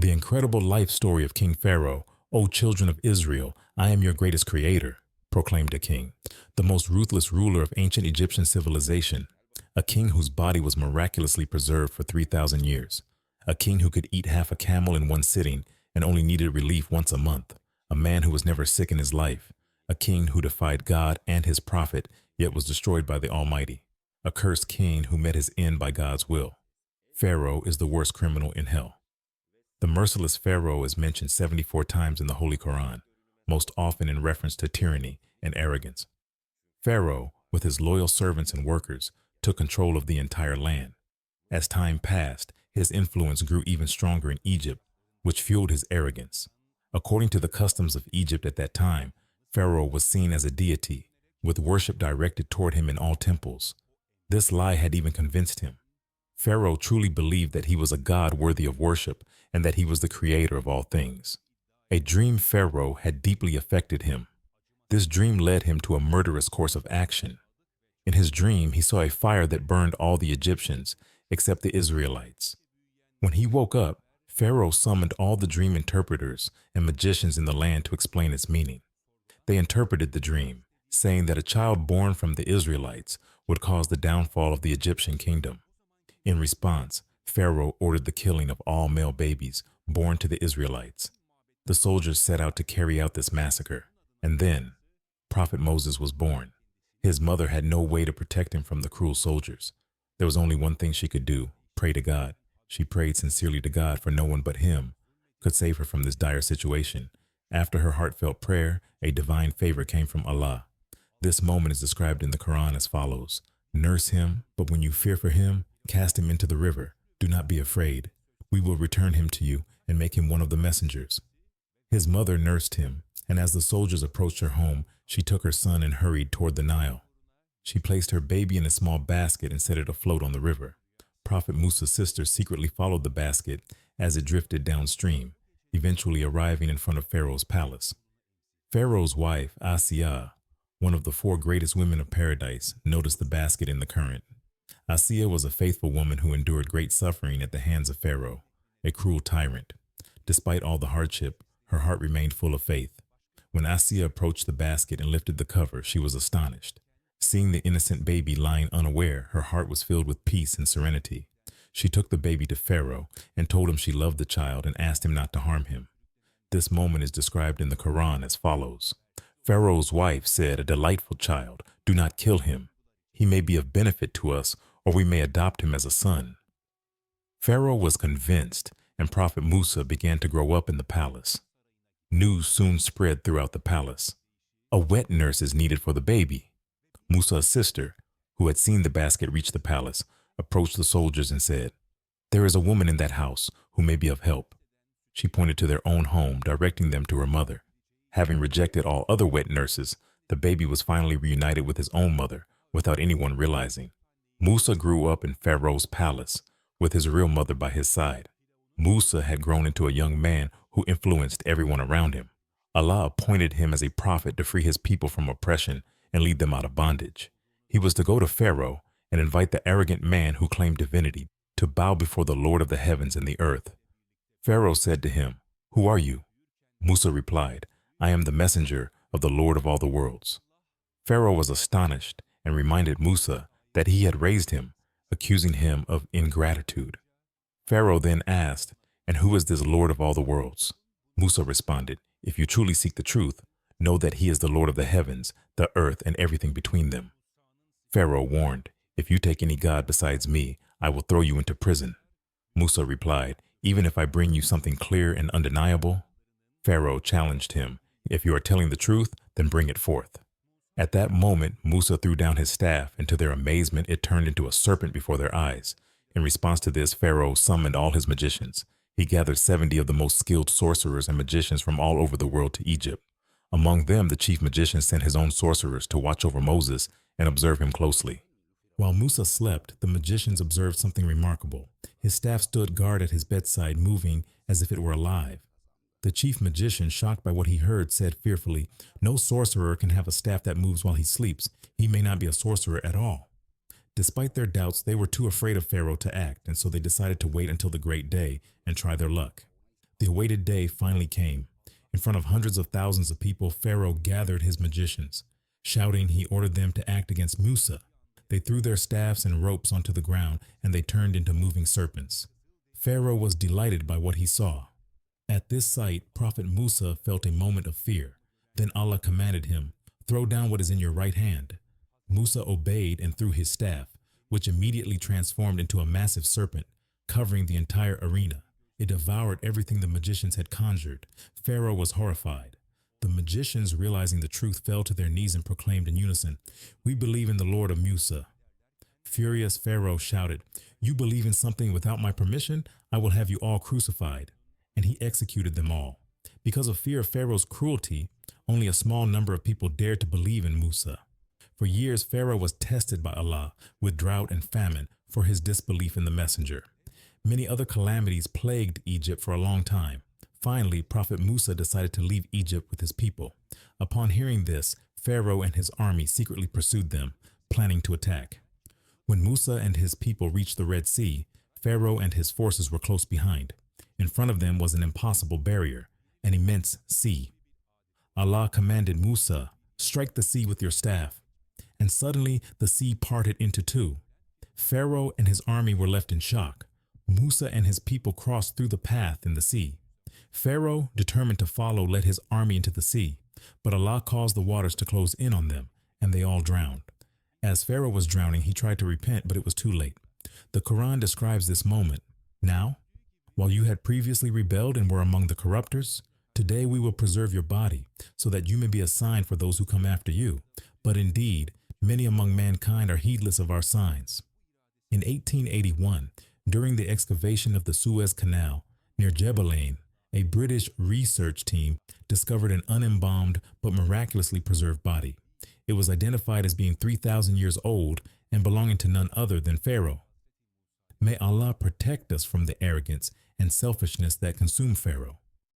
The incredible life story of King Pharaoh, O children of Israel, I am your greatest creator, proclaimed a king, the most ruthless ruler of ancient Egyptian civilization, a king whose body was miraculously preserved for 3,000 years, a king who could eat half a camel in one sitting and only needed relief once a month, a man who was never sick in his life, a king who defied God and his prophet, yet was destroyed by the Almighty, a cursed king who met his end by God's will. Pharaoh is the worst criminal in hell. The merciless Pharaoh is mentioned 74 times in the Holy Quran, most often in reference to tyranny and arrogance. Pharaoh, with his loyal servants and workers, took control of the entire land. As time passed, his influence grew even stronger in Egypt, which fueled his arrogance. According to the customs of Egypt at that time, Pharaoh was seen as a deity, with worship directed toward him in all temples. This lie had even convinced him. Pharaoh truly believed that he was a god worthy of worship and that he was the creator of all things. A dream Pharaoh had deeply affected him. This dream led him to a murderous course of action. In his dream, he saw a fire that burned all the Egyptians, except the Israelites. When he woke up, Pharaoh summoned all the dream interpreters and magicians in the land to explain its meaning. They interpreted the dream, saying that a child born from the Israelites would cause the downfall of the Egyptian kingdom. In response, Pharaoh ordered the killing of all male babies born to the Israelites. The soldiers set out to carry out this massacre, and then Prophet Moses was born. His mother had no way to protect him from the cruel soldiers. There was only one thing she could do: pray to God. She prayed sincerely to God, for no one but him could save her from this dire situation. After her heartfelt prayer, a divine favor came from Allah. This moment is described in the Quran as follows: "Nurse him, but when you fear for him, cast him into the river. Do not be afraid. We will return him to you and make him one of the messengers." His mother nursed him, and as the soldiers approached her home, she took her son and hurried toward the Nile. She placed her baby in a small basket and set it afloat on the river. Prophet Musa's sister secretly followed the basket as it drifted downstream, eventually arriving in front of Pharaoh's palace. Pharaoh's wife, Asiya, one of the 4 greatest women of paradise, noticed the basket in the current. Asiya was a faithful woman who endured great suffering at the hands of Pharaoh, a cruel tyrant. Despite all the hardship, her heart remained full of faith. When Asiya approached the basket and lifted the cover, she was astonished. Seeing the innocent baby lying unaware, her heart was filled with peace and serenity. She took the baby to Pharaoh and told him she loved the child and asked him not to harm him. This moment is described in the Quran as follows: Pharaoh's wife said, "A delightful child, do not kill him. He may be of benefit to us, or we may adopt him as a son." Pharaoh was convinced, and Prophet Musa began to grow up in the palace. News soon spread throughout the palace. A wet nurse is needed for the baby. Musa's sister, who had seen the basket reach the palace, approached the soldiers and said, "There is a woman in that house who may be of help." She pointed to their own home, directing them to her mother. Having rejected all other wet nurses, the baby was finally reunited with his own mother without anyone realizing. Musa grew up in Pharaoh's palace with his real mother by his side. Musa had grown into a young man who influenced everyone around him. Allah appointed him as a prophet to free his people from oppression and lead them out of bondage. He was to go to Pharaoh and invite the arrogant man who claimed divinity to bow before the Lord of the heavens and the earth. Pharaoh said to him, "Who are you?" Musa replied, "I am the messenger of the Lord of all the worlds." Pharaoh was astonished and reminded Musa that he had raised him, accusing him of ingratitude. Pharaoh then asked, "And who is this Lord of all the worlds?" Musa responded, "If you truly seek the truth, know that he is the Lord of the heavens, the earth, and everything between them." Pharaoh warned, "If you take any god besides me, I will throw you into prison." Musa replied, "Even if I bring you something clear and undeniable?" Pharaoh challenged him, "If you are telling the truth, then bring it forth." At that moment, Musa threw down his staff, and to their amazement, it turned into a serpent before their eyes. In response to this, Pharaoh summoned all his magicians. He gathered 70 of the most skilled sorcerers and magicians from all over the world to Egypt. Among them, the chief magician sent his own sorcerers to watch over Moses and observe him closely. While Musa slept, the magicians observed something remarkable. His staff stood guard at his bedside, moving as if it were alive. The chief magician, shocked by what he heard, said fearfully, "No sorcerer can have a staff that moves while he sleeps. He may not be a sorcerer at all." Despite their doubts, they were too afraid of Pharaoh to act, and so they decided to wait until the great day and try their luck. The awaited day finally came. In front of hundreds of thousands of people, Pharaoh gathered his magicians. Shouting, he ordered them to act against Musa. They threw their staffs and ropes onto the ground, and they turned into moving serpents. Pharaoh was delighted by what he saw. At this sight, Prophet Musa felt a moment of fear. Then Allah commanded him, "Throw down what is in your right hand." Musa obeyed and threw his staff, which immediately transformed into a massive serpent, covering the entire arena. It devoured everything the magicians had conjured. Pharaoh was horrified. The magicians, realizing the truth, fell to their knees and proclaimed in unison, "We believe in the Lord of Musa." Furious, Pharaoh shouted, "You believe in something without my permission? I will have you all crucified." And he executed them all. Because of fear of Pharaoh's cruelty, only a small number of people dared to believe in Musa. For years, Pharaoh was tested by Allah with drought and famine for his disbelief in the messenger. Many other calamities plagued Egypt for a long time. Finally, Prophet Musa decided to leave Egypt with his people. Upon hearing this, Pharaoh and his army secretly pursued them, planning to attack. When Musa and his people reached the Red Sea, Pharaoh and his forces were close behind. In front of them was an impossible barrier, an immense sea. Allah commanded Musa, "Strike the sea with your staff." And suddenly the sea parted into two. Pharaoh and his army were left in shock. Musa and his people crossed through the path in the sea. Pharaoh, determined to follow, led his army into the sea, but Allah caused the waters to close in on them, and they all drowned. As Pharaoh was drowning, he tried to repent, but it was too late. The Quran describes this moment. "Now, while you had previously rebelled and were among the corruptors, today we will preserve your body, so that you may be a sign for those who come after you. But indeed, many among mankind are heedless of our signs." In 1881, during the excavation of the Suez Canal near Jebalain, a British research team discovered an unembalmed but miraculously preserved body. It was identified as being 3,000 years old and belonging to none other than Pharaoh. May Allah protect us from the arrogance and selfishness that consumed Pharaoh.